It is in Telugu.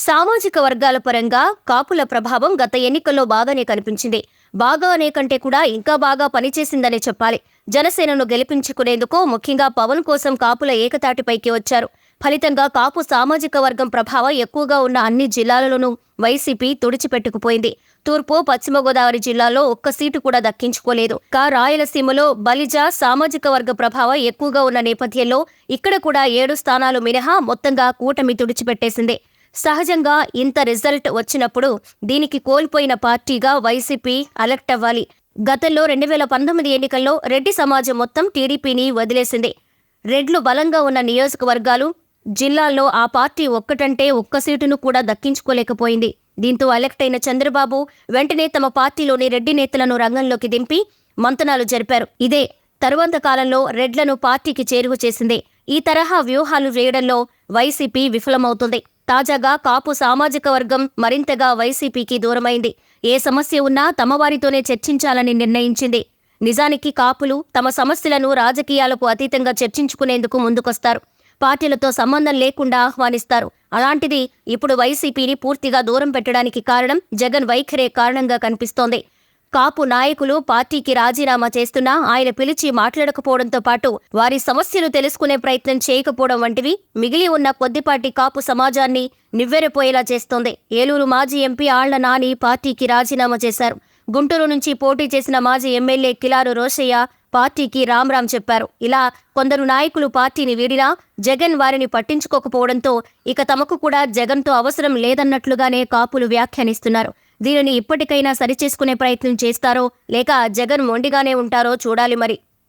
సామాజిక వర్గాల పరంగా కాపుల ప్రభావం గత ఎన్నికల్లో బాగానే కనిపించింది. బాగానే కంటే కూడా ఇంకా బాగా పనిచేసిందనే చెప్పాలి. జనసేనను గెలిపించుకునేందుకు ముఖ్యంగా పవన్ కోసం కాపుల ఏకతాటిపైకి వచ్చారు. ఫలితంగా కాపు సామాజిక వర్గం ప్రభావం ఎక్కువగా ఉన్న అన్ని జిల్లాలలోనూ వైసీపీ తుడిచిపెట్టుకుపోయింది. తూర్పు, పశ్చిమ గోదావరి జిల్లాల్లో ఒక్క సీటు కూడా దక్కించుకోలేదు. రాయలసీమలో బలిజ సామాజిక వర్గ ప్రభావం ఎక్కువగా ఉన్న నేపథ్యంలో ఇక్కడ కూడా 7 స్థానాలు మినహా మొత్తంగా కూటమి తుడిచిపెట్టేసింది. సహజంగా ఇంత రిజల్ట్ వచ్చినప్పుడు దీనికి కోల్పోయిన పార్టీగా వైసీపీ అలర్ట్ అవ్వాలి. గతంలో 2019 ఎన్నికల్లో రెడ్డి సమాజం మొత్తం టీడీపీని వదిలేసింది. రెడ్లు బలంగా ఉన్న నియోజకవర్గాలు, జిల్లాల్లో ఆ పార్టీ ఒక్కటంటే ఒక్క సీటును కూడా దక్కించుకోలేకపోయింది. దీంతో అలర్ట్ అయిన చంద్రబాబు వెంటనే తమ పార్టీలోని రెడ్డి నేతలను రంగంలోకి దింపి మంతనాలు జరిపారు. ఇదే తరువాత కాలంలో రెడ్లను పార్టీకి చేరువ చేసింది. ఈ తరహా వ్యూహాలు వేయడంలో వైసీపీ విఫలమవుతుంది. తాజాగా కాపు సామాజిక వర్గం మరింతగా వైసీపీకి దూరమైంది. ఏ సమస్య ఉన్నా తమ వారితోనే చర్చించాలని నిర్ణయించింది. నిజానికి కాపులు తమ సమస్యలను రాజకీయాలకు అతీతంగా చర్చించుకునేందుకు ముందుకొస్తారు. పార్టీలతో సంబంధం లేకుండా ఆహ్వానిస్తారు. అలాంటిది ఇప్పుడు వైసీపీని పూర్తిగా దూరం పెట్టడానికి కారణం జగన్ వైఖరే కారణంగా కనిపిస్తోంది. కాపు నాయకులు పార్టీకి రాజీనామా చేస్తున్నా ఆయన పిలిచి మాట్లాడకపోవడంతో పాటు వారి సమస్యలు తెలుసుకునే ప్రయత్నం చేయకపోవడం వంటివి మిగిలి ఉన్న కొద్దిపాటి కాపు సమాజాన్ని నివ్వెరపోయేలా చేస్తోంది. ఏలూరు మాజీ ఎంపీ ఆళ్ల నాని పార్టీకి రాజీనామా చేశారు. గుంటూరు నుంచి పోటీ చేసిన మాజీ ఎమ్మెల్యే కిలారు రోషయ్య పార్టీకి రామ్ చెప్పారు. ఇలా కొందరు నాయకులు పార్టీని వీడినా జగన్ వారిని పట్టించుకోకపోవడంతో ఇక తమకు కూడా జగన్తో అవసరం లేదన్నట్లుగానే కాపులు వ్యాఖ్యానిస్తున్నారు. దీనిని ఇప్పటికైనా సరిచేసుకునే ప్రయత్నం చేస్తారో లేక జగన్ మొండిగానే ఉంటారో చూడాలి మరి.